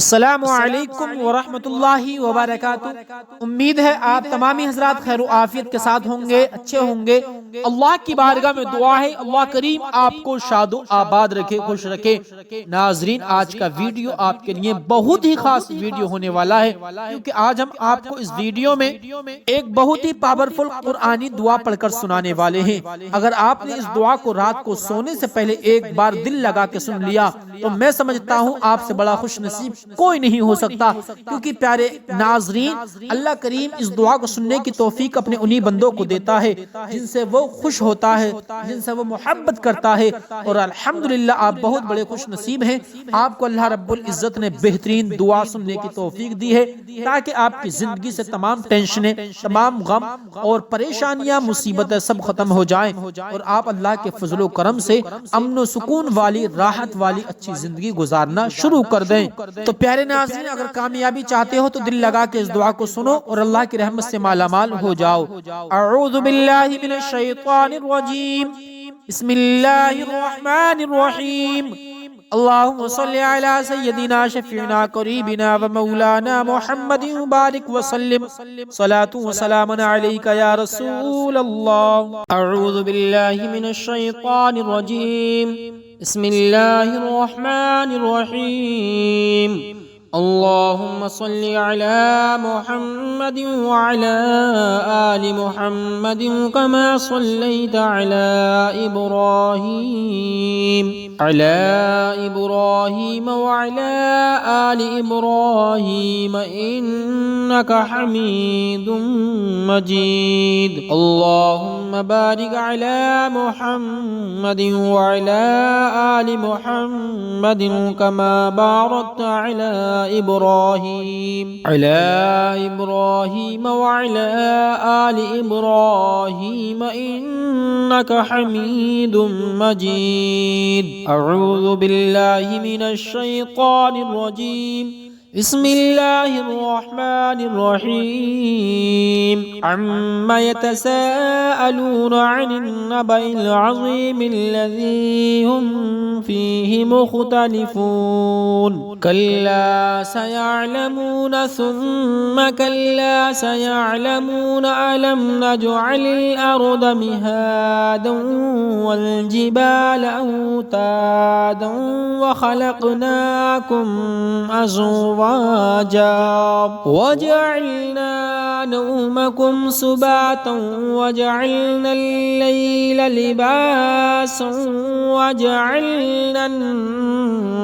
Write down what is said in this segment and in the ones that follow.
السلام علیکم ورحمۃ اللہ وبرکاتہ۔ امید ہے آپ تمامی حضرات خیر و عافیت کے ساتھ ہوں گے، اچھے ہوں گے۔ اللہ کی بارگاہ میں دعا ہے اللہ کریم آپ کو شاد و آباد رکھے، خوش رکھے۔ ناظرین، آج کا ویڈیو آپ کے لیے بہت ہی خاص ویڈیو ہونے والا ہے، کیونکہ آج ہم آپ کو اس ویڈیو میں ایک بہت ہی پاورفل قرآنی دعا پڑھ کر سنانے والے ہیں۔ اگر آپ نے اس دعا کو رات کو سونے سے پہلے ایک بار دل لگا کے سن لیا تو میں سمجھتا ہوں آپ سے بڑا خوش نصیب کوئی نہیں ہو سکتا، کیونکہ پیارے ناظرین، اللہ کریم اس دعا کو سننے کی توفیق اپنے انہی بندوں کو دیتا ہے جن سے وہ خوش ہوتا ہے، جن سے وہ محبت کرتا ہے، اور الحمدللہ آپ بہت بڑے خوش نصیب ہیں۔ آپ کو اللہ رب العزت نے بہترین دعا سننے کی توفیق دی ہے تاکہ آپ کی زندگی سے تمام ٹینشنیں، تمام غم اور پریشانیاں، مصیبتیں سب ختم ہو جائیں اور آپ اللہ کے فضل و کرم سے امن و سکون والی، راحت والی اچھی زندگی گزارنا شروع کر دیں۔ تو پیارے ناظرین، اگر کامیابی چاہتے ہو تو دل لگا کے اس دعا کو سنو اور اللہ کی رحمت سے مالا مال ہو جاؤ۔ اعوذ باللہ من الشیطان الرجیم، بسم اللہ الرحمن الرحیم، اللہم صلی علی سیدنا شفیعنا قریبنا و مولانا محمد مبارک وسلم، صلاة و سلام علیکہ یا رسول اللہ۔ اعوذ باللہ من الشیطان الرجیم، بسم اللہ الرحمن الرحیم، اللہم صلی علی محمد وعلی آل محمد کما صلیت علی ابراہیم وعلی آل ابراہیم انکا حمید مجید، اللہم بارک علی محمد وعلی آل محمد کما بارکت علی ابراہیم وعلی آل ابراہیم انکا حمید مجید۔ اعوذ باللہ من الشیطان الرجیم، بسم اللہ الرحمن الرحیم، عما يتساءلون عن النبأ العظیم الذی هم فیہ مختلفون، کلا سیعلمون ثم کلا سیعلمون ألم نجعل الأرض مهادا والجبال أوتادا وخلقناكم أزواجا وجعلنا نومكم سباتا وجعلنا الليل لباسا وجعلنا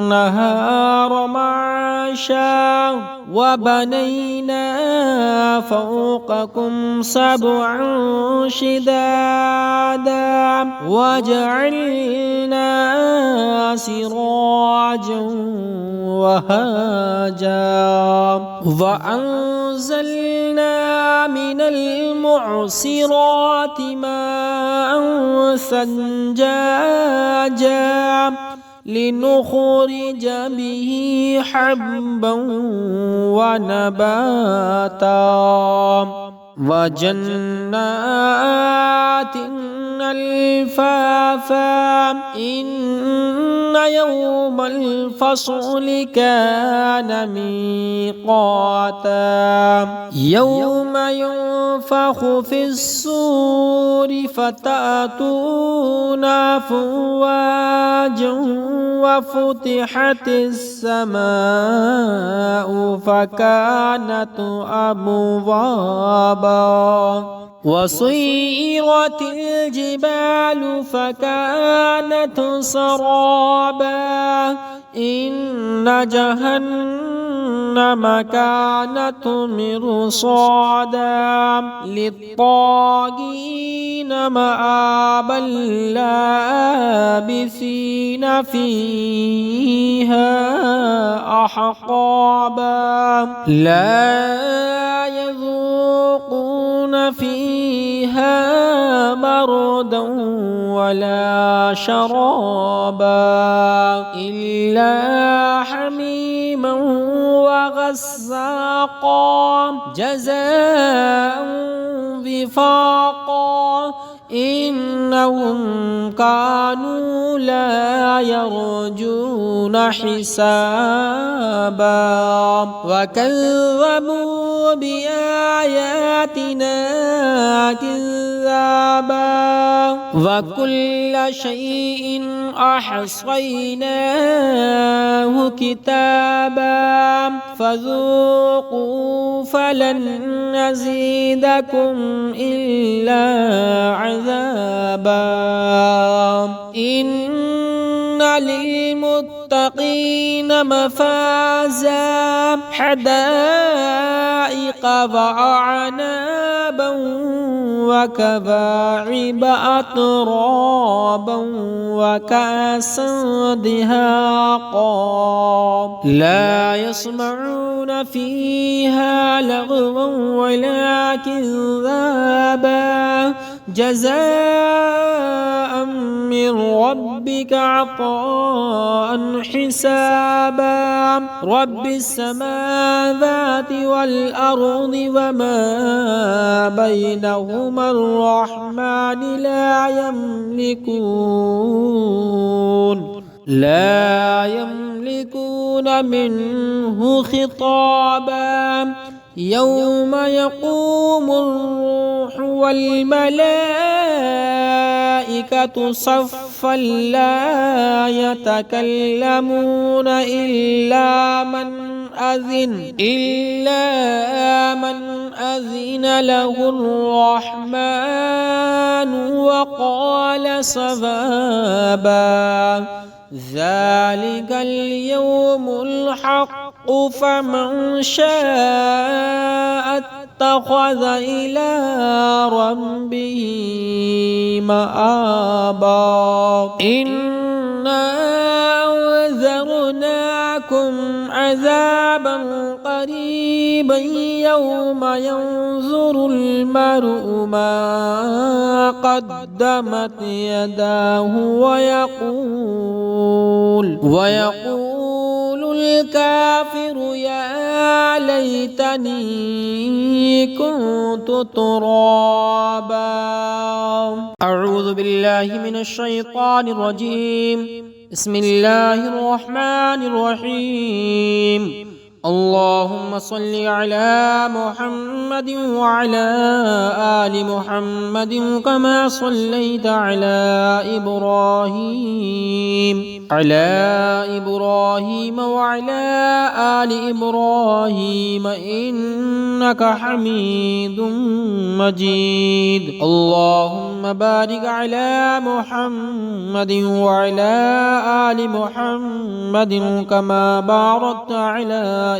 النهار معاشا وبنينا فوقكم سبعا شدادا وجعلنا سراجا وهاجا وأنزلنا من المعصرات ماء ثجاجا لنخرج به حبا ونباتا وجنات الفافا إن يوم الفصل كان ميقاتا يوم ينفخ في الصور فتأتون أفواجا وفتحت السماء فكانت أبوابا وسيرت الجبال فكانت سرابا إن جهنم كانت مرصادا للطاغين مآبا لابثين فيها أحقابا لا يذوقون فيها بردا ولا شرابا إلا حميما وغساقا جزاء وفاقا إنهم كانوا لا يرجون حسابا وكذبوا بآياتنا كذابا وكل شيء أحصيناه كتابا فذوقوا فلن نزيدكم إلا عذابا إن للمتقين مفازا حدائق وأعنابا وكواعب أترابا وكأسا دهاقا لا يسمعون فيها لغوا ولا كذابا جزاء من ربك عطاء حسابا رب السماوات والأرض وما بينهما الرحمن لا يملكون منه خطابا يوم يقوم الروح والملائكة صفا لا يتكلمون إلا من أذن له الرحمن وقال صوابا ذلك اليوم الحق فمن شاء اتخذ إلى ربه مآبا إنا أنذرناكم عذابا قريبا يوم ينظر المرء ما قدمت يداه ويقول الكافر يا ليتني كنت ترابا أعوذ بالله من الشيطان الرجيم بسم الله الرحمن الرحيم اللهم صل على محمد وعلى آل محمد كما صليت على إبراهيم وعلى آل إبراهيم إنك حميد مجيد اللهم بارك على محمد وعلى آل محمد كما باركت على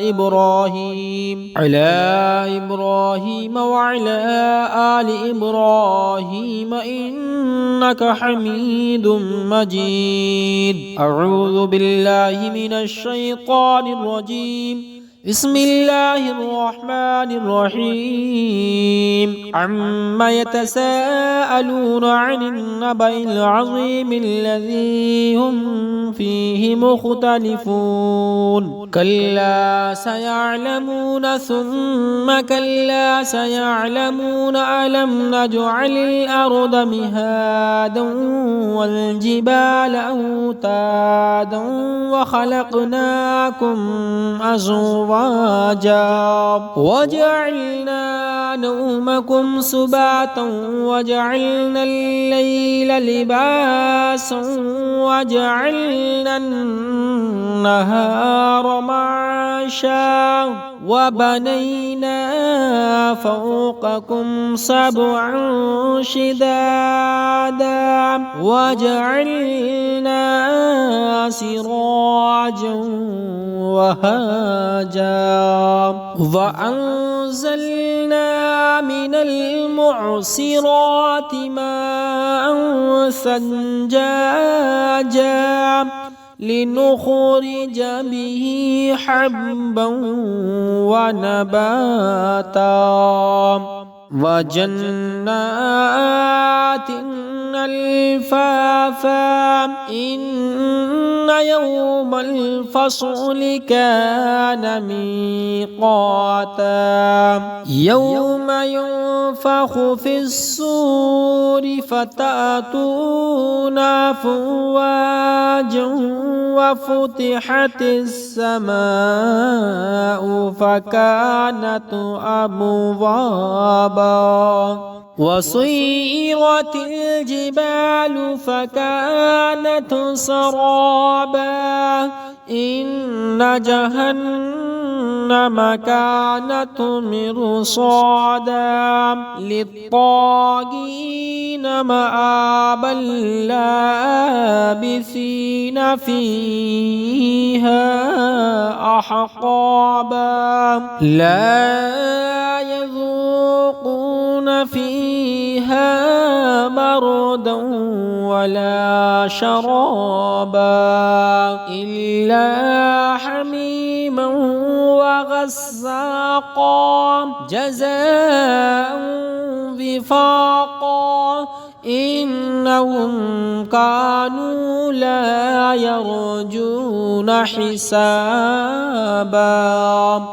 إبراهيم وعلى آل إبراهيم إنك حميد مجيد أعوذ بالله من الشيطان الرجيم بسم الله الرحمن الرحيم عما يتساءلون عن النبأ العظيم الذي هم فيه مختلفون كلا سيعلمون ثم كلا سيعلمون ألم نجعل الأرض مهادا والجبال أوتادا وخلقناكم أزواجا وجعلنا نومكم سباتا وجعلنا الليل لباسا وجعلنا النهار معاشا وبنينا فوقكم سبعا شدادا وجعلنا سراجا وهاجا وأنزلنا من المعصرات ماء ثجاجا لنخرج به حبا ونباتا وجنات الفافا إن يوم الفصل كان ميقاتا يوم ينفخ ينفخ في الصور فتأتون أفواجا وفتحت السماء فكانت أبوابا وسيرت الجبال فكانت سرابا إن جهنم كانت مرصادا للطاغين مآبا لابثين فيها أحقابا لا يذوقون فيها بردا ولا شرابا إلا حميما وغساقا جزاء وفاقا إنهم كانوا لا يرجون حسابا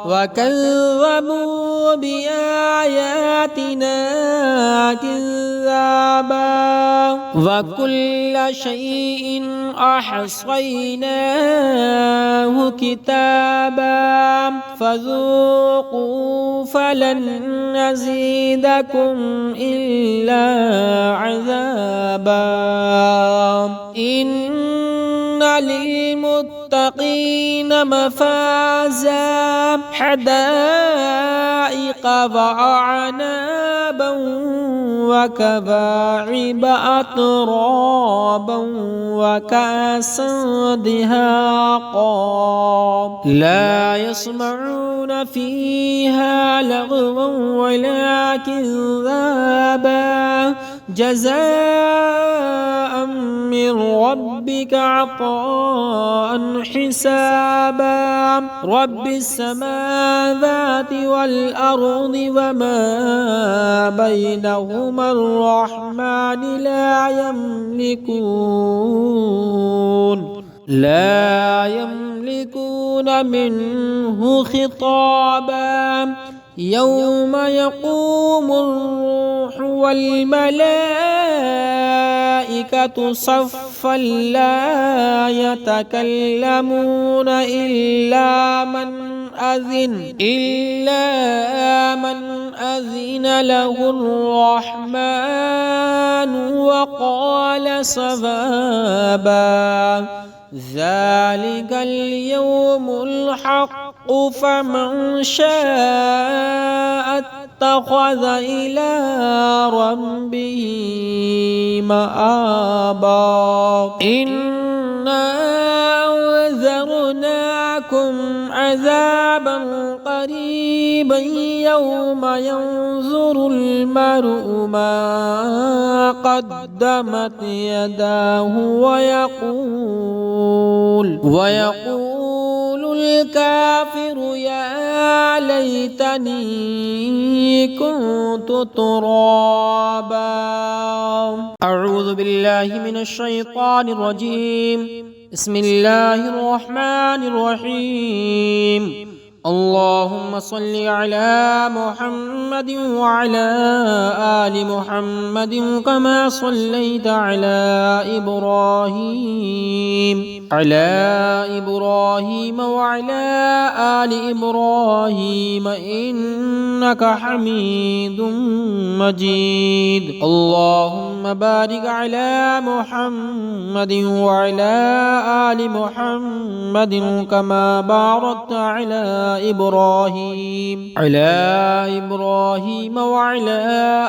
وكذبوا بآياتنا كذابا وكل شيء أحصيناه كتابا فذوقوا فلن نزيدكم إلا عذابا إن للمتقين مفازا حدائق وأعنابا وكواعب أترابا وكأسا دهاقا لا يسمعون فيها لغوا ولا كذابا جزاء من ربك عطاء حسابا رب السماوات والأرض وما بينهما الرحمن لا يملكون منه خطابا يوم يقوم الروح والملائكة صفا لا يتكلمون إلا من أذن له الرحمن وقال صوابا ذلك اليوم الحق فمن شاء اتخذ إلى ربه مآبا إنا أنذرناكم عذابا قريبا يوم ينظر المرء ما قدمت يداه ويقول الكافر يا ليتني كنت ترابا أعوذ بالله من الشيطان الرجيم بسم الله الرحمن الرحيم اللهم صل على محمد وعلى آل محمد كما صليت على إبراهيم وعلى آل إبراهيم إنك حميد مجيد اللهم بارك على محمد وعلى آل محمد كما باركت على إبراهيم وعلى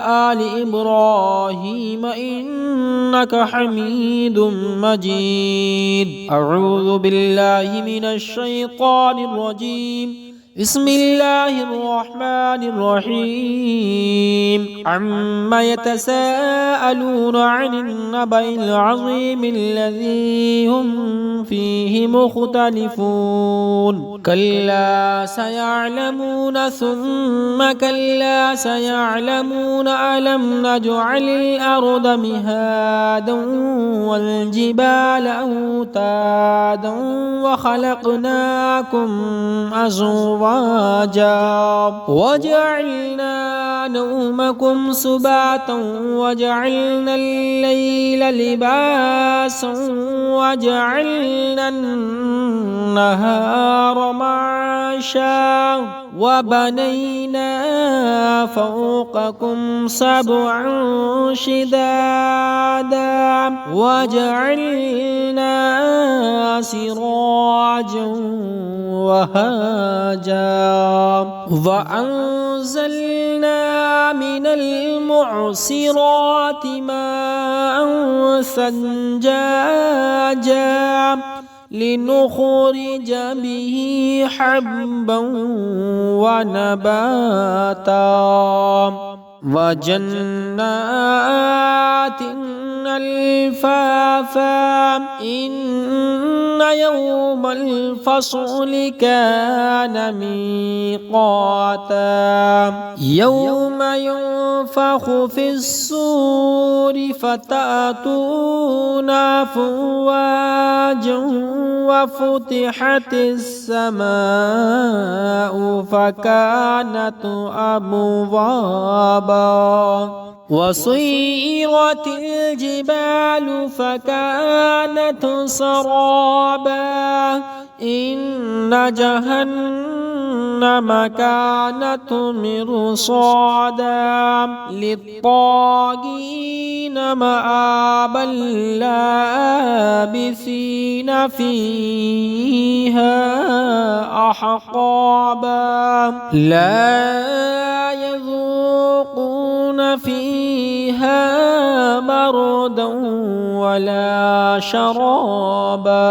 آل إبراهيم إنك حميد مجيد أعوذ بالله من الشيطان الرجيم بسم الله الرحمن الرحيم عما يتساءلون عن النبأ العظيم الذي هم فيه مختلفون كلا سيعلمون ثم كلا سيعلمون ألم نجعل الأرض مهادا والجبال أوتادا وخلقناكم أزواجا أزواجا وجعلنا نومكم سباتا وجعلنا الليل لباسا وجعلنا النهار معاشا وبنينا فوقكم سبعا شدادا وجعلنا سراجا وهاجا وأنزلنا من المعصرات ماء ثجاجا لنخرج به حبا ونباتا وجنات الفافا إن يوم الفصل كان ميقاتا يوم ينفخ في الصور فتأتون أفواجا وفتحت السماء فكانت أبوابا وسيرت الجبال فكانت سرابا إن جهنم كانت مرصادا للطاغين مآبا لابثين فيها أحقابا لا يذوقون فيها بردا ولا شرابا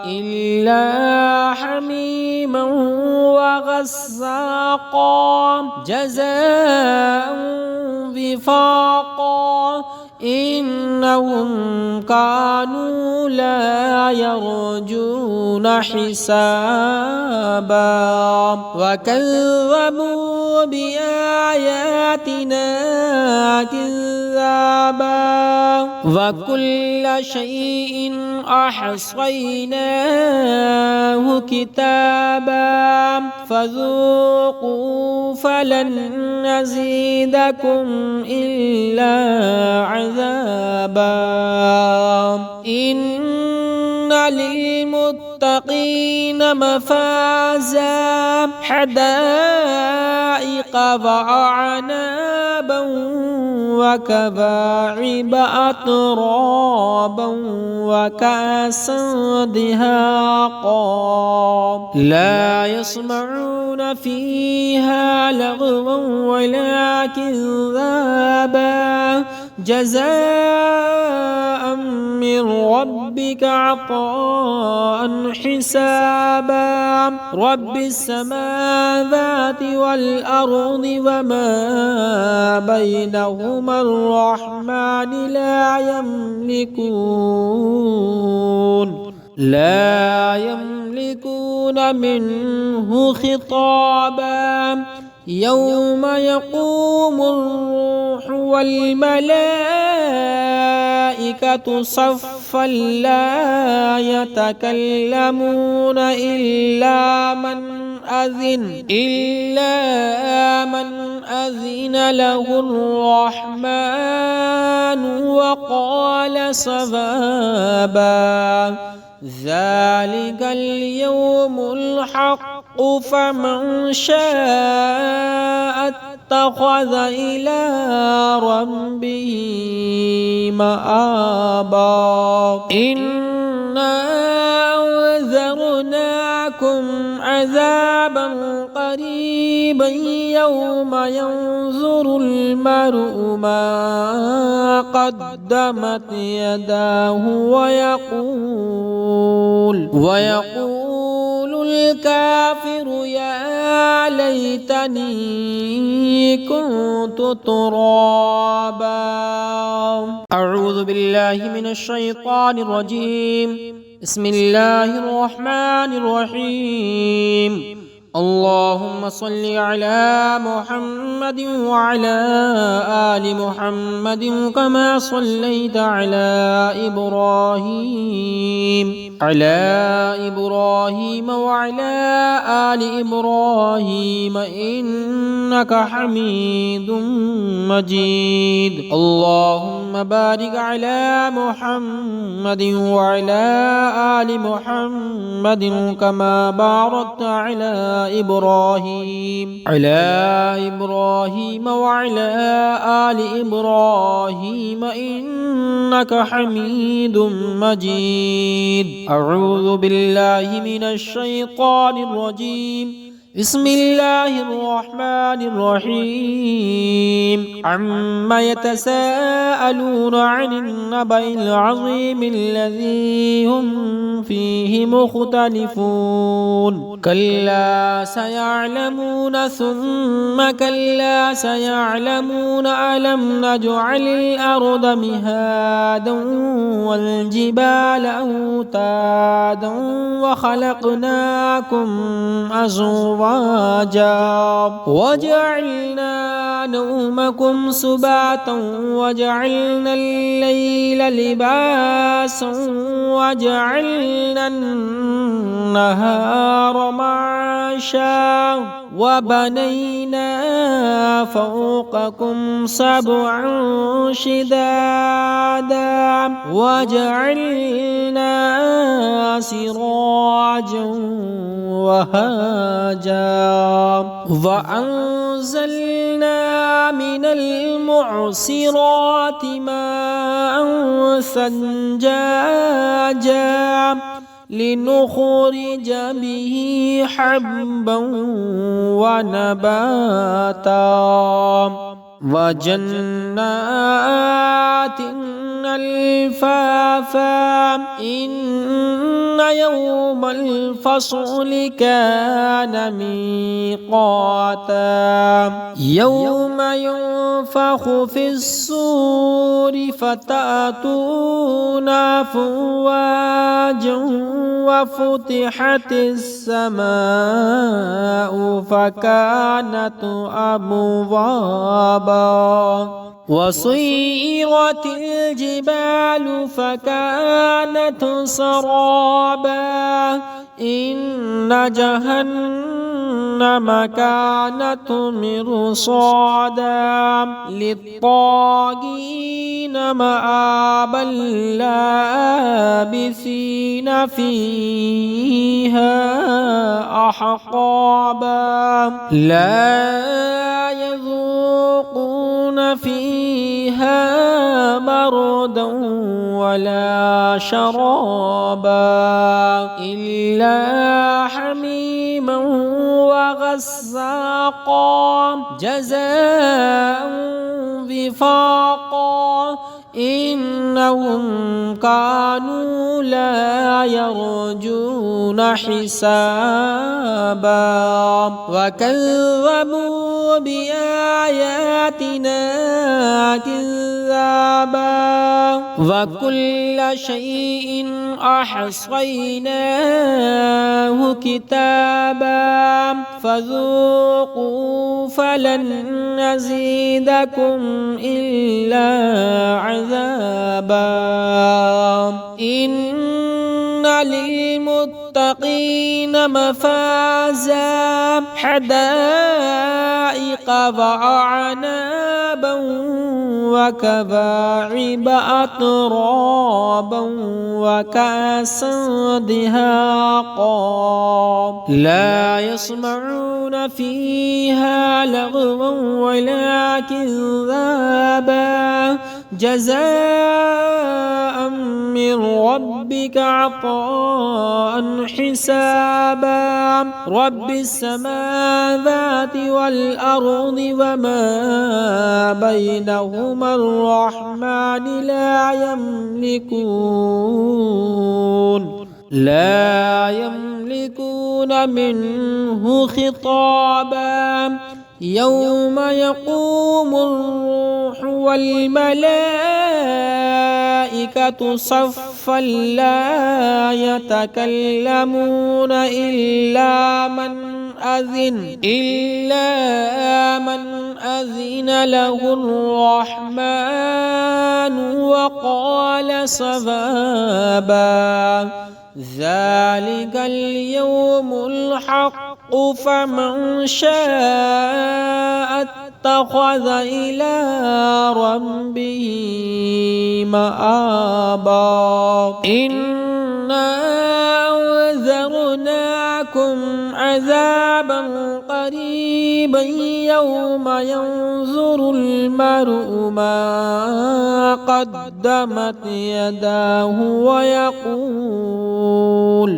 إلا حميما وغساقا جزاء وفاقا إنهم كانوا لا يرجون حسابا وكذبوا بآياتنا كذابا وكل شيء أحصيناه كتابا فذوقوا فلن نزيدكم إلا عذابا إن للمتقين مفازا حدائق وأعنابا وكواعب أترابا وكأسا دهاقا لا يسمعون فيها لغوا ولا كذابا جزاء من ربك عطاء حسابا رب السماوات والأرض وما بينهما الرحمن لا يملكون منه خطابا يوم يقوم الروح والملائكة صفا لا يتكلمون إلا من أذن له الرحمن وقال صوابا ذلك اليوم الحق فمن شاء اتخذ إلى ربه مآبا إنا أنذرناكم عذابا قريبا يوم ينظر المرء ما قدمت يداه ويقول الكافر يا ليتني كنت ترابا أعوذ بالله من الشيطان الرجيم بسم الله الرحمن الرحيم اللهم صل على محمد وعلى آل محمد كما صليت على إبراهيم وعلى آل إبراهيم إنك حميد مجيد. اللهم بارك على محمد وعلى آل محمد كما باركت على إبراهيم وعلى آل إبراهيم إنك حميد مجيد. أعوذ بالله من الشيطان الرجيم. بسم الله الرحمن الرحيم. عما يتساءلون عن النبأ العظيم الذي هم فيه مختلفون. كلا سيعلمون ثم كلا سيعلمون ألم نجعل الأرض مهادا والجبال أوتادا وخلقناكم أزواجا وجعلنا نومكم سباتا وجعلنا الليل لباسا وجعلنا النهار معاشا وبنينا فوقكم سبعا شدادا وجعلنا سراجا وهاجا وأنزلنا من المعصرات ماء ثجاجا لنخرج به حبا ونباتا وجنات الفافا إن يوم الفصل كان ميقاتا يوم ينفخ في الصور فتأتون أفواجا وفتحت السماء فكانت أبوابا وسيرت الجبال فكانت سرابا إن جهنم كانت مرصادا للطاغين مآبا لابثين فيها أحقابا لا يذوقون فيها بردا ولا شرابا إلا حميما وغساقا جزاء وفاقا إنهم كانوا لا يرجون حسابا وكذبوا بآياتنا كذابا وكل شيء أحصيناه كتابا فذوقوا فلن نزيدكم إلا عذابا إن للمتقين مفازا حدائق وأعنابا وكواعب أترابا وكأسا دهاقا لا يسمعون فيها لغوا ولا كذابا جزاء من ربك عطاء حسابا رب السماوات والأرض وما بينهما الرحمن لا يملكون منه خطابا يوم يقوم الروح والملائكة صفا لا يتكلمون إلا من أذن له الرحمن وقال صوابا ذلك اليوم الحق فمن شاء اتخذ إلى ربه مآبا إنا أنذرناكم عذابا قريبا يوم ينظر المرء ما قدمت يداه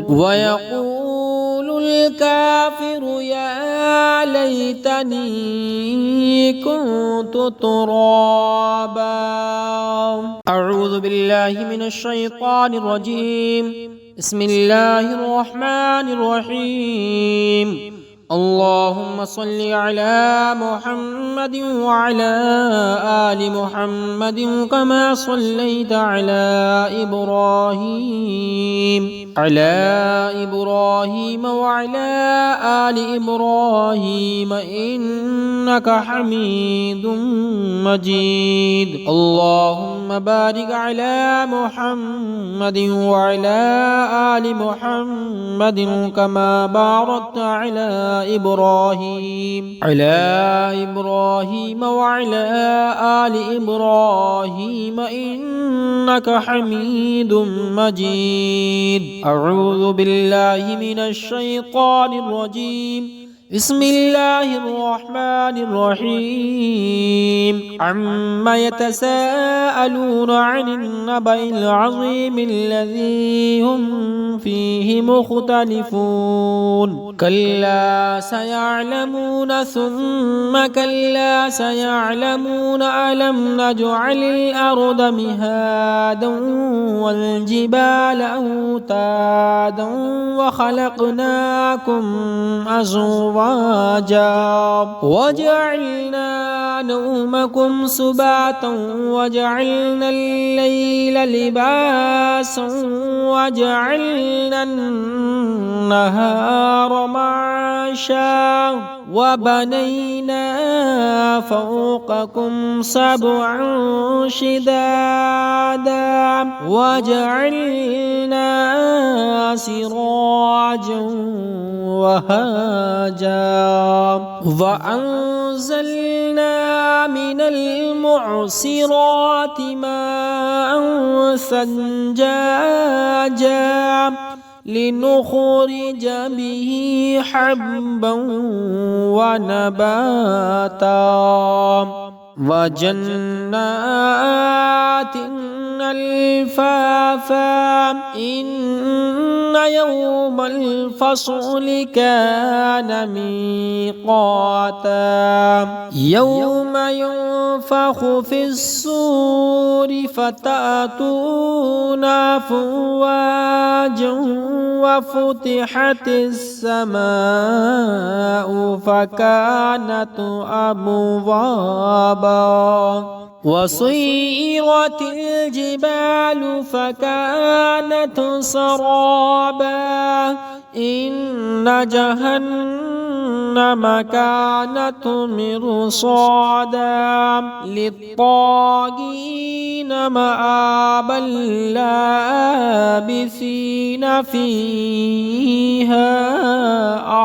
ويقول الكافر يا ليتني كنت ترابا. أعوذ بالله من الشيطان الرجيم. بسم الله الرحمن الرحيم. اللهم صل على محمد وعلى آل محمد كما صليت على إبراهيم وعلى آل إبراهيم إنك حميد مجيد. اللهم بارك على محمد وعلى آل محمد كما باركت على إبراهيم وعلى آل إبراهيم إنك حميد مجيد. أعوذ بالله من الشيطان الرجيم. بسم الله الرحمن الرحيم. عما يتساءلون عن النبأ العظيم الذي هم فيه مختلفون كلا سيعلمون ثم كلا سيعلمون ألم نجعل الأرض مهادا والجبال أوتادا وخلقناكم أزواجا وجعلنا نومكم سباتا وجعلنا الليل لباسا وجعلنا النهار معاشا وبنينا فوقكم سبعا شدادا وجعلنا سراجا وهاجا وأنزلنا من المعصرات ماء ثجاجا لنخرج به حبا ونباتا وجنات الفافا إن يوم الفصل كان ميقاتا يوم ينفخ في الصور فتأتون أفواجا وفتحت السماء فكانت أبوابا وسيرت الجبال فكانت سرابا إن جهنم كانت مرصادا للطاغين مآبا لابثين فيها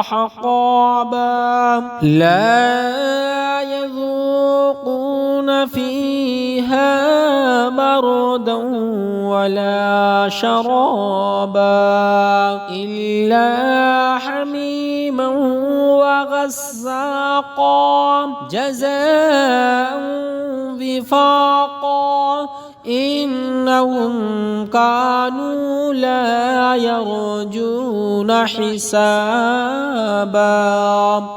أحقابا لا يذوقون فيها بردا ولا شرابا إلا حميما وغساقا جزاء وفاقا إنهم كانوا لا يرجون حسابا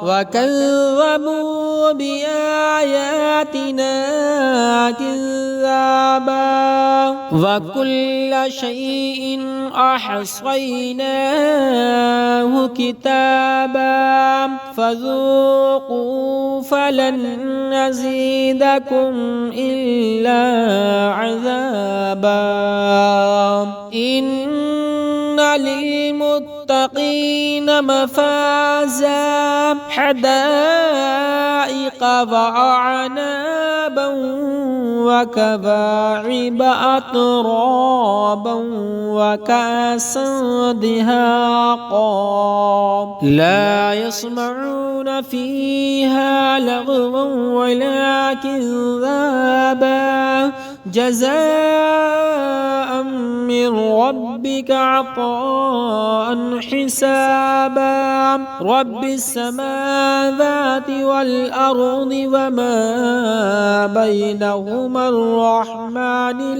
وكذبوا بآياتنا كذابا وكل شيء أحصيناه كتابا فذوقوا فلن نزيدكم إلا عذابا إن للمتقين للمتقين مفازا حدائق وأعنابا وكواعب أترابا وكأسا دهاقا لا يسمعون فيها لغوا ولا كذابا جزاء من ربك عطاء حسابا رب السماوات والأرض وما بينهما الرحمن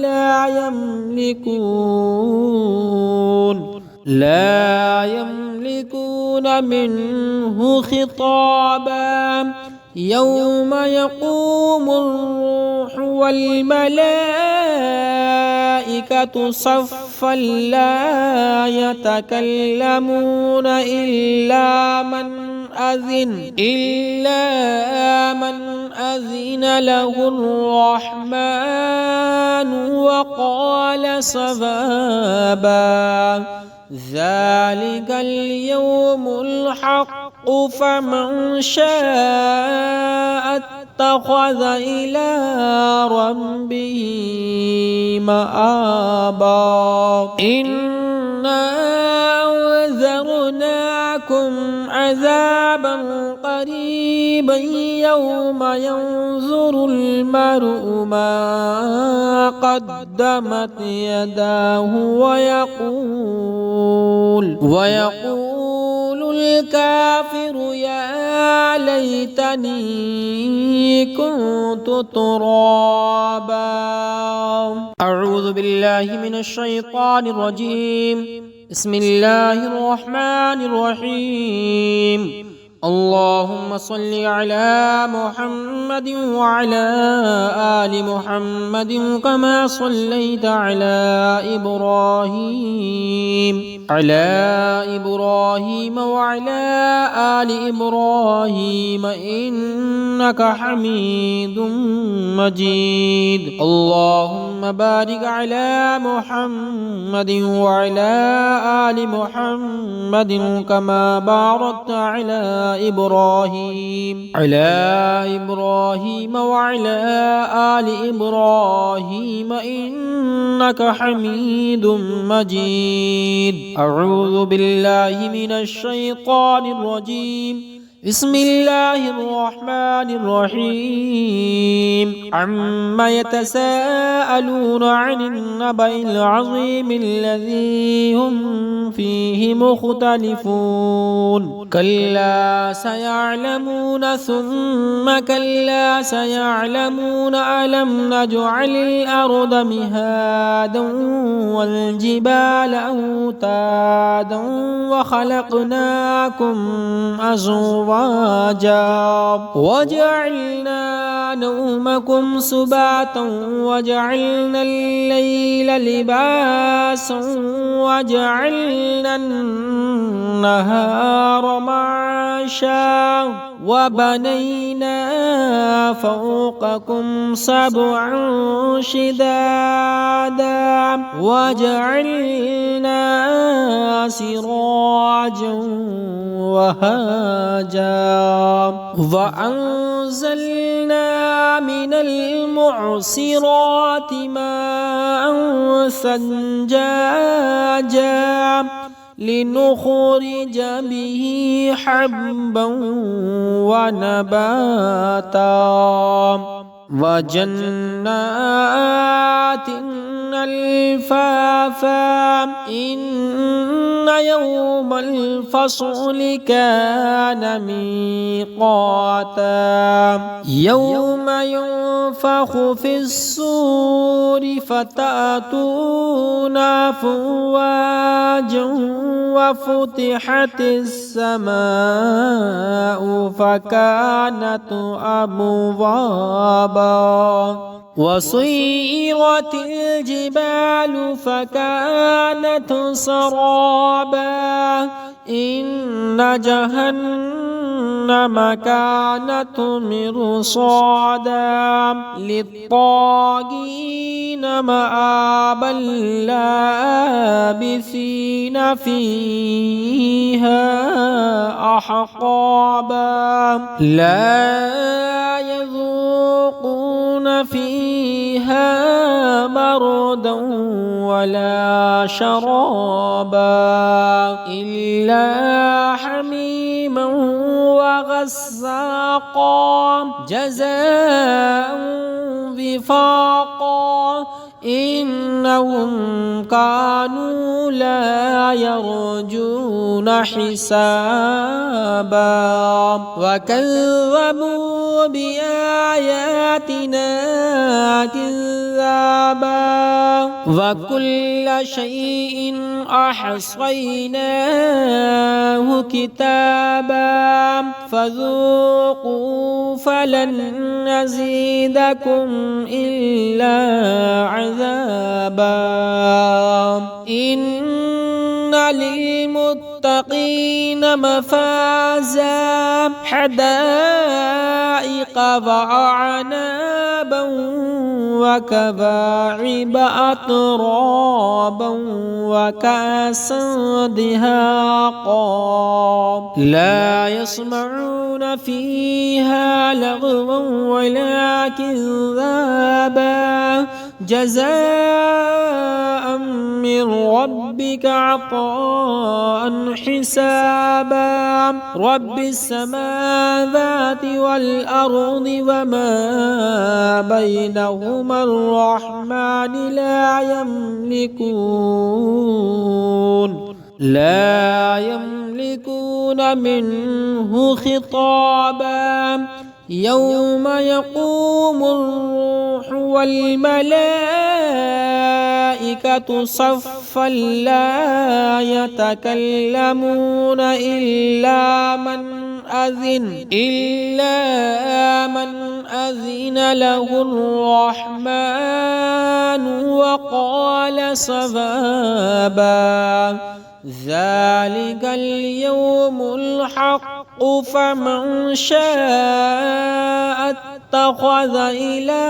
لا يملكون منه خطابا يوم يقوم الروح والملائكة صفا لا يتكلمون إلا من أذن له الرحمن وقال صوابا ذلك اليوم الحق فمن شاء اتخذ إلى ربه مآبا إنا أنذرناكم عذابا قريبا يوم ينظر المرء ما قدمت يداه ويقول الكافر يا ليتني كنت ترابا أعوذ بالله من الشيطان الرجيم بسم الله الرحمن الرحيم اللهم صل على محمد وعلى آل محمد كما صليت على إبراهيم وعلى آل إبراهيم إنك حميد مجيد اللهم بارك على محمد وعلى آل محمد كما باركت على إبراهيم وعلى آل إبراهيم إنك حميد مجيد أعوذ بالله من الشيطان الرجيم بسم الله الرحمن الرحيم عما يتساءلون عن النبأ العظيم الذي هم فيه مختلفون كلا سيعلمون ثم كلا سيعلمون ألم نجعل الأرض مهادا والجبال أوتادا وخلقناكم أزواجا وجعلنا نومكم سباتا وجعلنا الليل لباسا وجعلنا النهار معاشا وبنينا فوقكم سبعا شدادا وجعلنا سراجا وهاجا وأنزلنا من المعصرات ماء ثجاجا لنخرج به حبا ونباتا وجنات الفافا إن يوم الفصل كان ميقاتا يوم ينفخ في الصور فتأتون أفواجا وفتحت السماء فكانت أبوابا وسيرت الجبال فكانت سرابا إن جهنم كانت مرصادا للطاغين مآبا لابثين فيها أحقابا لا يذوقون فيها بردا ولا شرابا إلا حميما وغساقا جزاء وفاقا إنهم كانوا لا يرجون حسابا وكذبوا بآياتنا كذابا وكل شيء أحصيناه كتابا فذوقوا فلن نزيدكم إلا عذابا إن للمتقين مفازا حدائق وأعنابا وكواعب أترابا وكأسا دهاقا لا يسمعون فيها لغوا ولا كذابا جزاء من ربك عطاء حسابا رب السماوات والأرض وما بينهما الرحمن لا يملكون منه خطابا يوم يقوم الروح والملائكة صفا لا يتكلمون إلا من أذن له الرحمن وقال صوابا ذلك اليوم الحق فمن شاء اتخذ إلى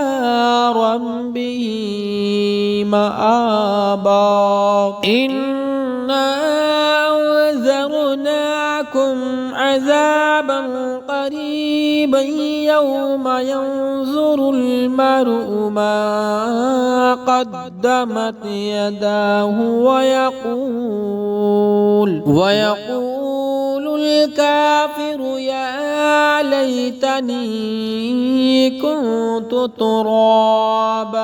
ربه مآبا إنا أنذرناكم عذابا قريبا يوم ينظر المرء ما قدمت يداه ويقول الكافر يا ليتني كنت ترابا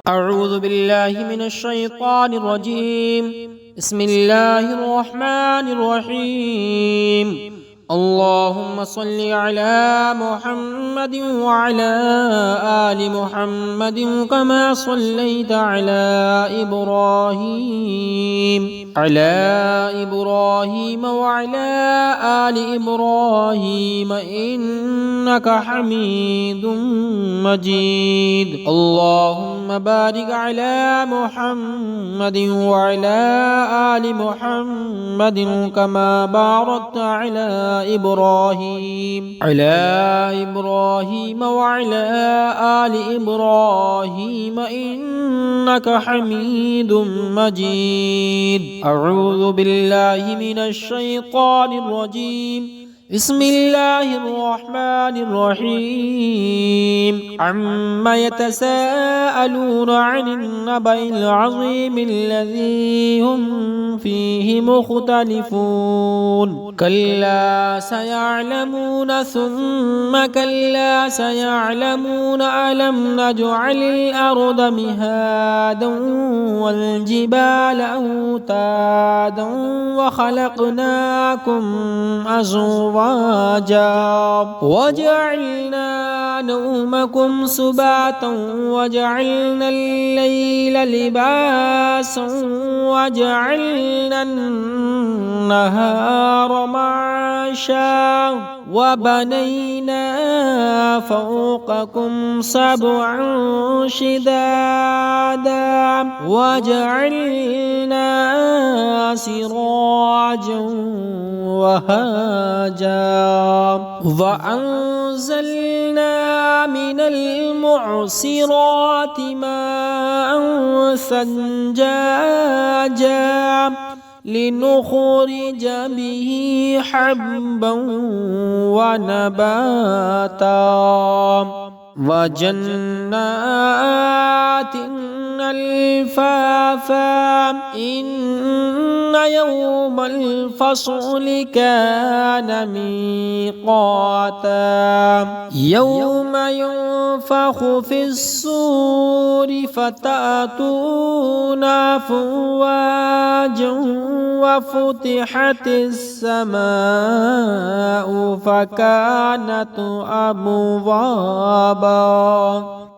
أعوذ بالله من الشيطان الرجيم بسم الله الرحمن الرحيم اللهم صل على محمد وعلى آل محمد كما صليت على إبراهيم وعلى آل إبراهيم إنك حميد مجيد اللهم بارك على محمد وعلى آل محمد كما باركت على إبراهيم وعلى آل إبراهيم إنك حميد مجيد أعوذ بالله من الشيطان الرجيم بسم الله الرحمن الرحيم عما يتساءلون عن النبأ العظيم الذي هم فيه مختلفون كلا سيعلمون ثم كلا سيعلمون ألم نجعل الأرض مهادا والجبال أوتادا وخلقناكم أزواجا وجعلنا نومكم سباتا وجعلنا الليل لباسا وجعلنا النهار معاشا وبنينا فوقكم سبعا شدادا وجعلنا سراجا وهاجا وأنزلنا من المعصرات ماء ثجاجا لنخرج به حبا ونباتا وجنات الفافا إن يوم الفصل كان ميقاتا يوم ينفخ في الصور فتأتون أفواجا وفتحت السماء فكانت أبوابا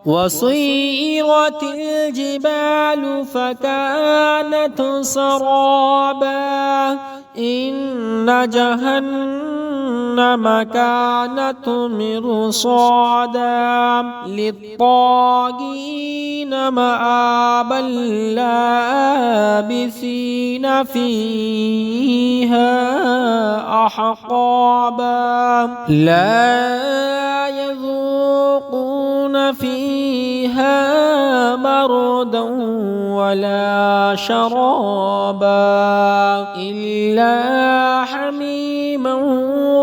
وسيرت الجبال فكانت سرابا إن جهنم كانت مرصادا للطاغين مآبا لابثين فيها أحقابا لا يذوقون فيها بردا ولا شرابا إلا حميما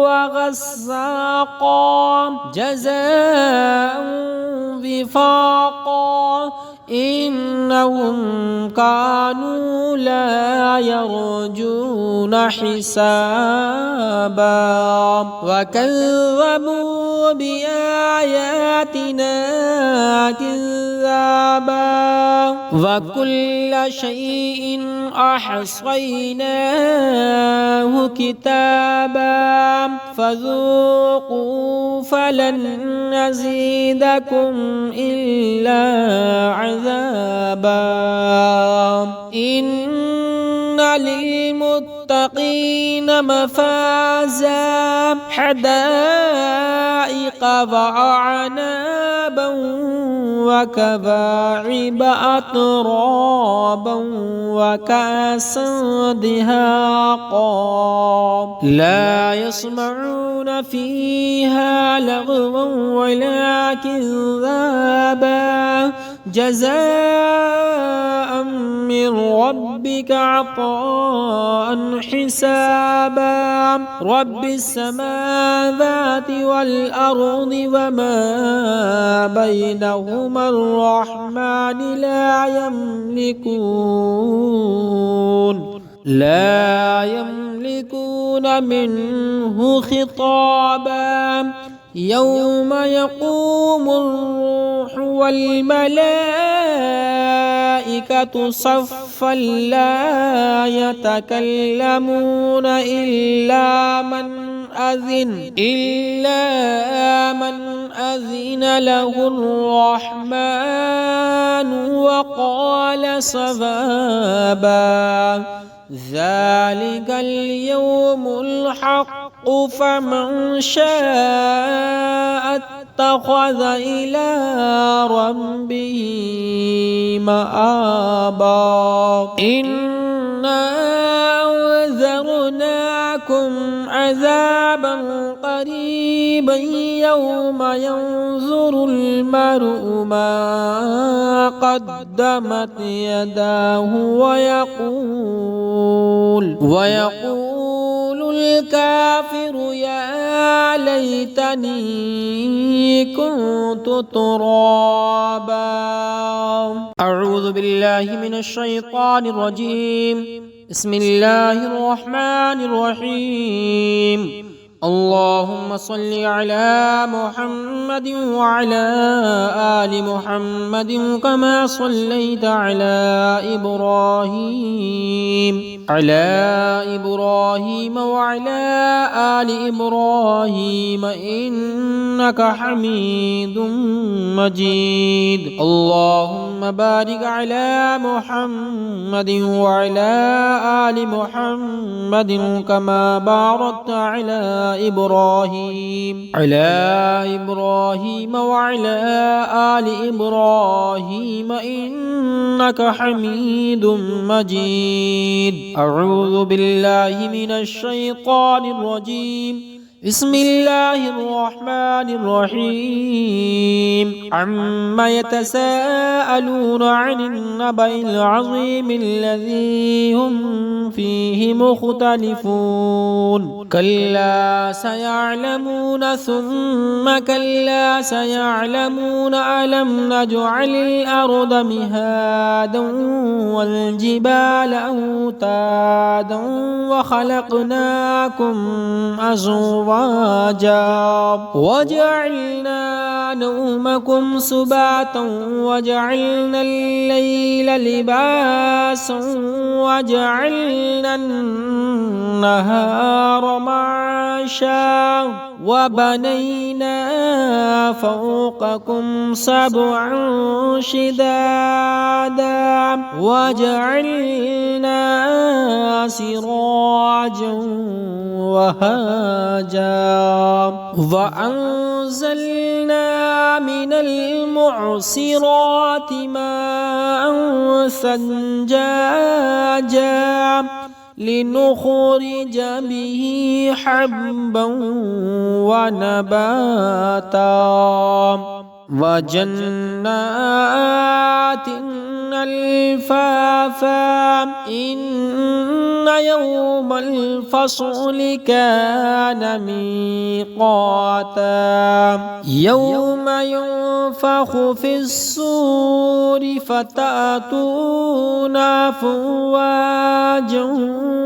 وغساقا جزاء وفاقا إنهم كانوا لا يرجون حسابا وكذبوا بآياتنا كذابا وكل شيء أحصيناه كتابا فذوقوا فلن نزيدكم إلا عذابا إن للمتقين مفازا حدائق وأعنابا وكواعب أترابا وكأسا دهاقا لا يسمعون فيها لغوا ولا كذابا جزاء من ربك عطاء حسابا رب السماوات والأرض وما بينهما الرحمن لا يملكون منه خطابا يوم يقوم الروح والملائكة صفا لا يتكلمون إلا من أذن له الرحمن وقال صوابا ذلك اليوم الحق فمن شاء اتخذ إلى ربه مآبا إنا أنذرناكم عذابا قريبا يوم ينظر المرء ما قدمت يداه ويقول الكافر يا ليتني كنت ترابا أعوذ بالله من الشيطان الرجيم بسم الله الرحمن الرحيم اللهم صل على محمد وعلى آل محمد كما صليت على إبراهيم وعلى آل إبراهيم إنك حميد مجيد اللهم بارك على محمد وعلى آل محمد كما باركت على إبراهيم وعلى آل إبراهيم إنك حميد مجيد. أعوذ بالله من الشيطان الرجيم. بسم الله الرحمن الرحيم. عما يتساءلون عن النبأ العظيم الذي هم فيه مختلفون. كلا سيعلمون ثم كلا سيعلمون ألم نجعل الأرض مهادا والجبال أوتادا وخلقناكم أزواجا وجعلنا نومكم سباتا وجعلنا الليل لباسا وجعلنا النهار معاشا وبنينا فوقكم سبعا شدادا وجعلنا سراجا وهاجا وأنزلنا من المعصرات ماء ثجاجا لنخرج به حبا ونباتا وجنات الفافا إن يوم الفصل كان ميقاتا يوم ينفخ في الصور فتأتون أفواجا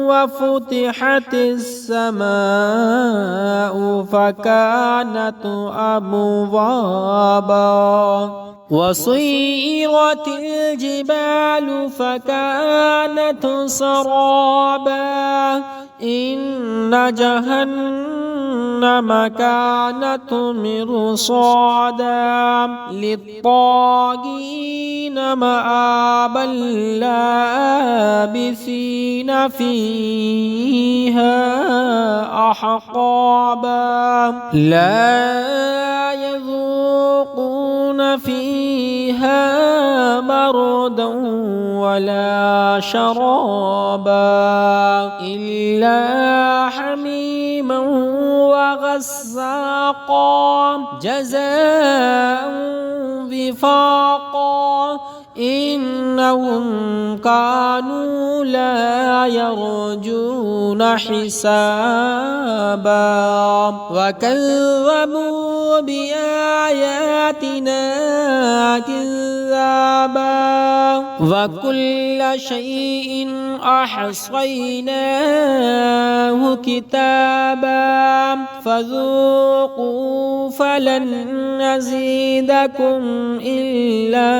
وفتحت السماء فكانت أبوابا وسيرت الجبال فكانت سرابا إن جهنم كانت مرصادا للطاغين مآبا لابثين فيها أحقابا لا يذوقون فيها بردا ولا شرابا إلا حميما وغساقا جزاء وفاقا إنهم كانوا لا يرجون حسابا وكذبوا بآياتنا كذابا وكل شيء أحصيناه كتابا فذوقوا فلن نزيدكم إلا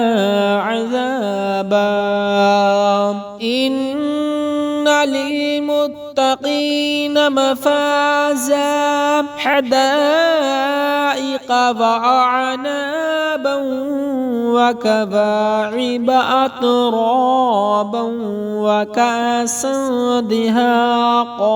عذابا إن للمتقين مفازا حدائق وأعنابا وكواعب أترابا وكأسا دهاقا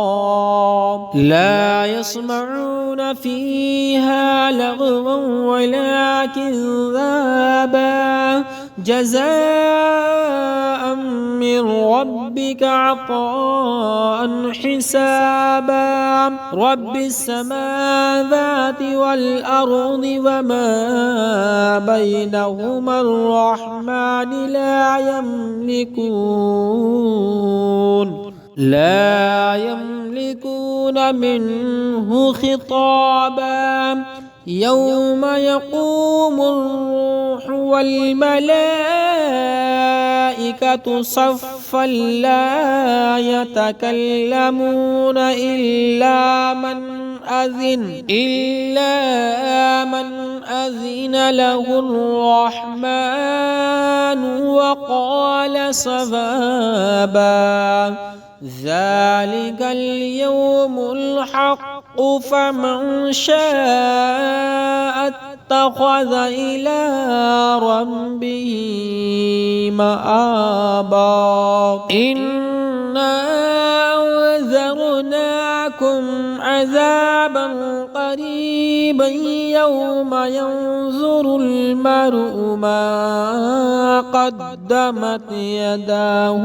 لا يسمعون فيها لغوا ولا كذابا جزاء من ربك عطاء حسابا رب السماوات والأرض وما بينهما الرحمن لا يملكون منه خطابا يوم يقوم الروح والملائكة صفا لا يتكلمون إلا من أذن له الرحمن وقال صوابا ذلك اليوم الحق فمن شاء اتخذ إلى ربه مآبا إنا أنذرناكم عذابا عذابا قريبا يوم ينظر المرء ما قدمت يداه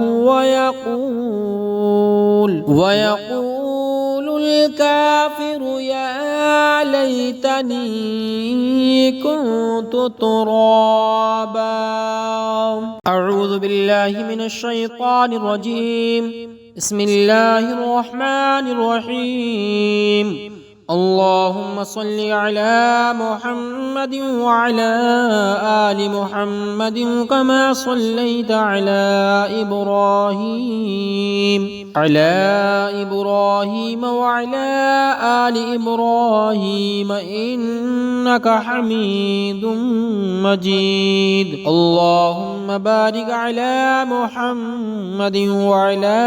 ويقول الكافر يا ليتني كنت ترابا. أعوذ بالله من الشيطان الرجيم. بسم الله الرحمن الرحيم. اللهم صل على محمد وعلى آل محمد كما صليت على إبراهيم وعلى آل إبراهيم إنك حميد مجيد. اللهم بارك على محمد وعلى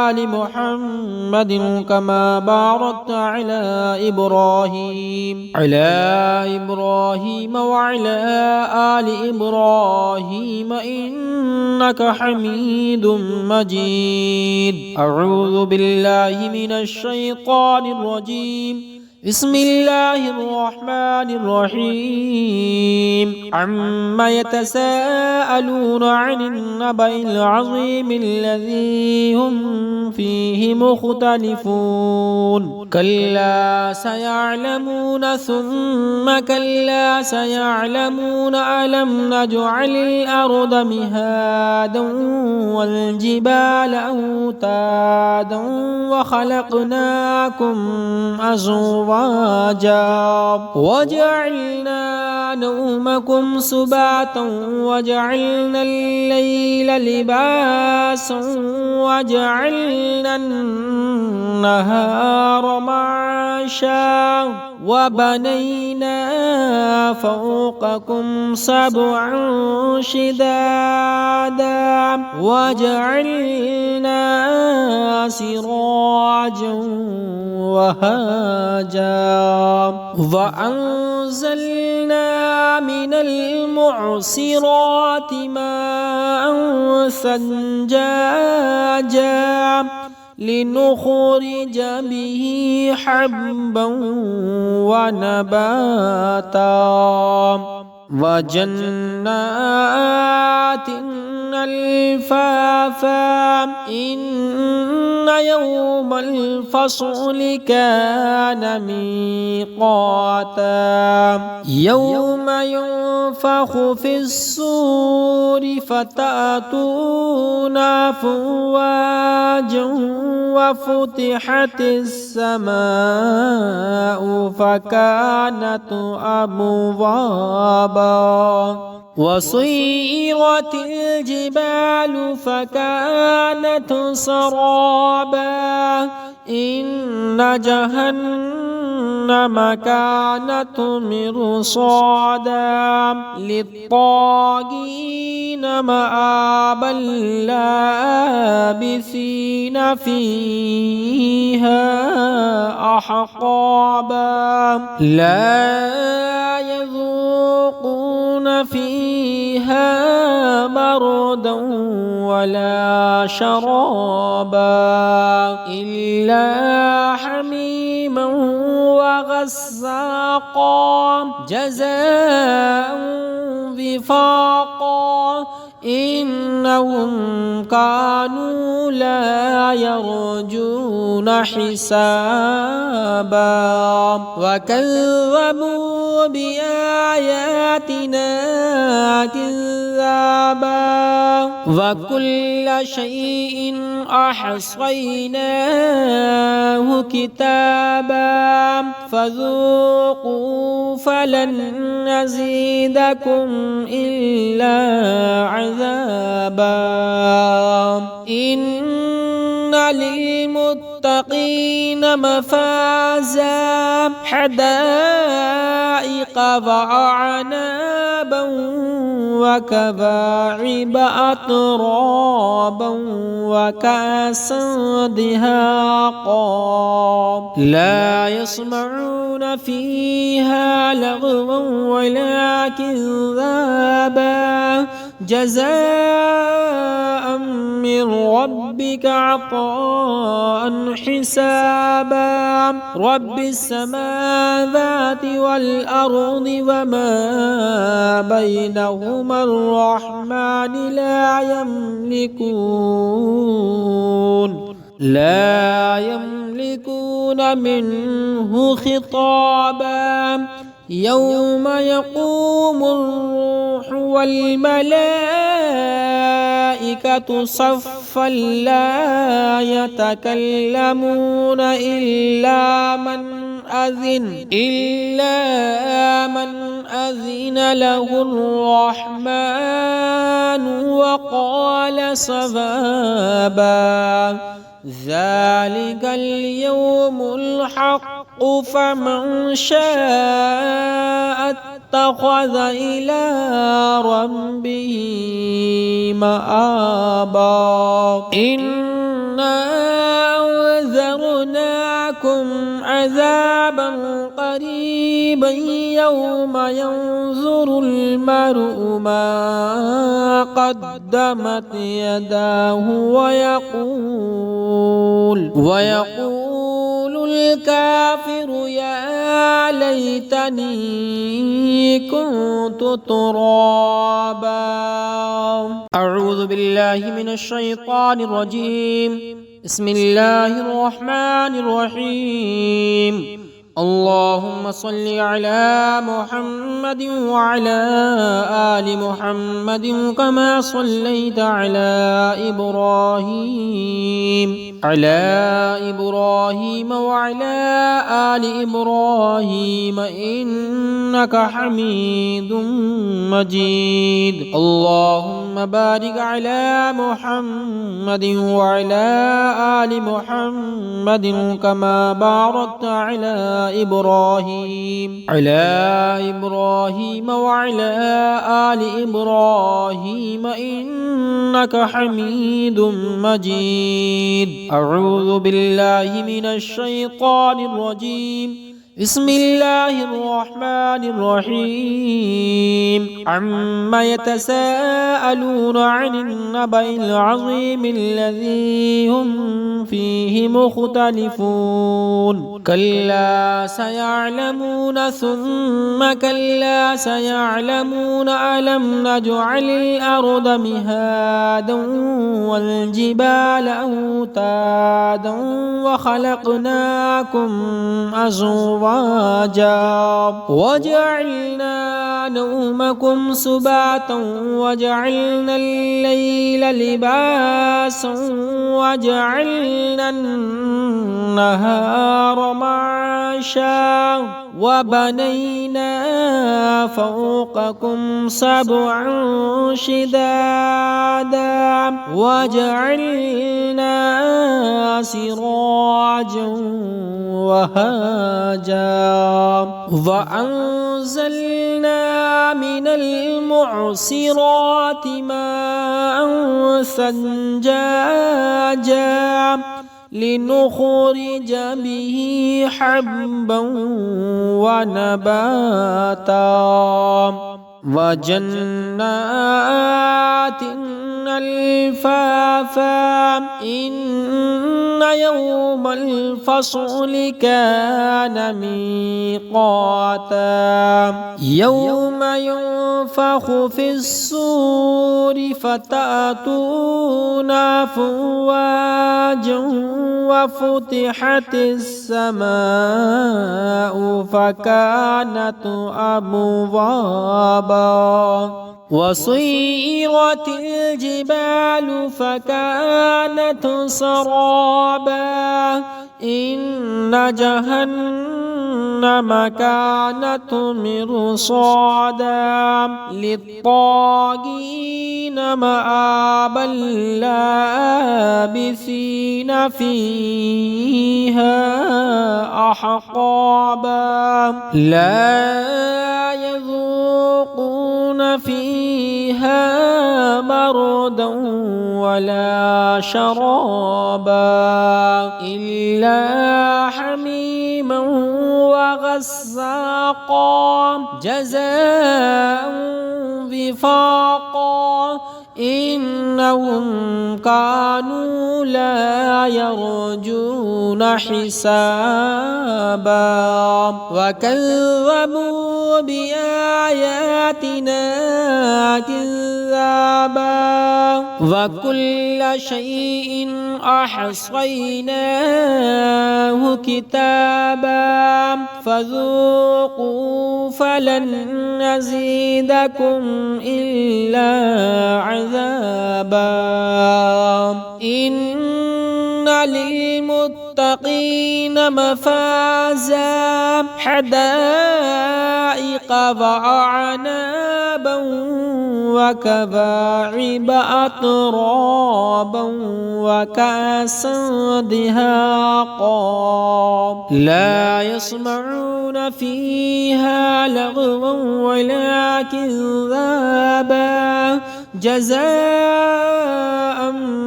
آل محمد كما باركت على إبراهيم وعلى آل إبراهيم إنك حميد مجيد. أعوذ بالله من الشيطان الرجيم. بسم الله الرحمن الرحيم. عما يتساءلون عن النبأ العظيم الذي هم فيه مختلفون. كلا سيعلمون ثم كلا سيعلمون ألم نجعل الأرض مهادا والجبال أوتادا وخلقناكم أزواجا وجعلنا نومكم سباتا وجعلنا الليل لباسا وجعلنا النهار معاشا وبنينا فوقكم سبعا شدادا وجعلنا سراجا وهاجا وأنزلنا من المعصرات ماء ثجاجا لنخرج به حبا ونباتا وجنات الفافا. إن يوم الفصل كان ميقاتا. يوم ينفخ في الصور فتأتون أفواجا وفتحت السماء فكانت أبوابا وسيرت الجبال فكانت سرابا. إن جهنم كانت مرصادا للطاغين مآبا لابثين فيها أحقابا لا يذوقون فيها بردا ولا شرابا إلا حميما وغساقا جزاء وفاقا. إنهم كانوا لا يرجون حسابا وكذبوا بآياتنا كذابا وكل شيء أحصيناه كتابا فذوقوا فلن نزيدكم إلا عذابا. إن للمتقين مفازا حدائق وأعنابا وكواعب أترابا وكأسا دهاقا لا يسمعون فيها لغوا ولا كذابا جزاء من ربك عطاء حسابا رب السماوات والأرض وما بينهما الرحمن لا يملكون منه خطابا يوم يقوم الروح والملائكة صفا لا يتكلمون إلا من أذن له الرحمن وقال صوابا ذلك اليوم الحق فمن شاء اتخذ إلى ربه مآبا إنا أنذرناكم عذابا قريبا يوم ينظر المرء ما قدمت يداه ويقول الكافر يا ليتني كنت ترابا. أعوذ بالله من الشيطان الرجيم. بسم الله الرحمن الرحيم. اللهم صل على محمد وعلى آل محمد كما صليت على إبراهيم وعلى آل إبراهيم إنك حميد مجيد. اللهم بارك على محمد وعلى آل محمد كما باركت على إبراهيم وعلى آل إبراهيم إنك حميد مجيد. أعوذ بالله من الشيطان الرجيم. بسم الله الرحمن الرحيم. عما يتساءلون عن النبأ العظيم الذي هم فيه مختلفون كلا سيعلمون ثم كلا سيعلمون ألم نجعل الأرض مهادا والجبال أوتادا وخلقناكم أزواجا وجعلنا نومكم سباتا وجعلنا الليل لباسا وجعلنا النهار معاشا وبنينا فوقكم سبعا شدادا وجعلنا سراجا وهاجا وأنزلنا من المعصرات ماء ثجاجا لنخرج به حبا ونباتا وجنات الفافا إن يوم الفصل كان ميقاتا يوم ينفخ في الصور فتأتون أفواجا وفتحت السماء فكانت أبوابا وسيرت الجبال فكانت سرابا إن جهنم كانت مرصادا للطاغين مآبا لابثين فيها أحقابا لا يذوقون فيها بردا ولا شرابا إلا حميما وغساقا جزاء وفاقا إنهم كانوا لا يرجون حسابا وكذبوا بآياتنا كذابا وكل شيء أحصيناه كتابا فذوقوا فلن نزيدكم إلا عذابا إن للمتقين مفازا حدائق وأعنابا وكواعب أترابا وكأسا دهاقا لا يسمعون فيها لغوا ولا كذابا جزاء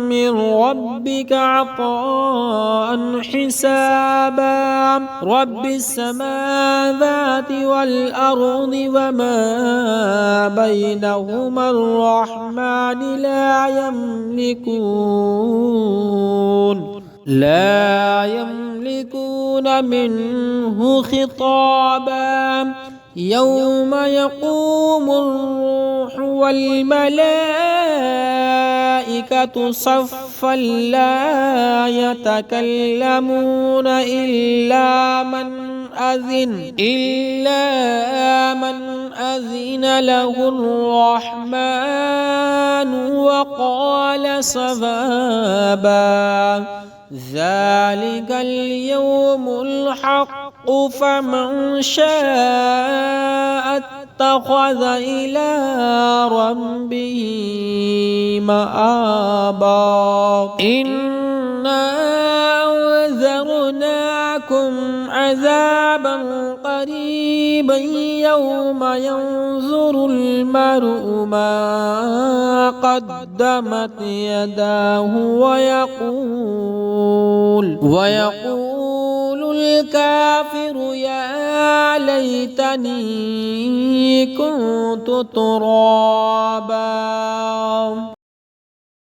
من ربك عطاء حسابا رب السماوات والأرض وما بينهما الرحمن لا يملكون منه خطابا يوم يقوم الروح والملائكة صفا لا يتكلمون إلا من أذن له الرحمن وقال صوابا ذلك اليوم الحق فمن شاء اتخذ إلى ربه مآبا إنا أنذرناكم عذابا قريبا يوم ينظر المرء ما قدمت يداه ويقول الكافر يا ليتني كنت ترابا.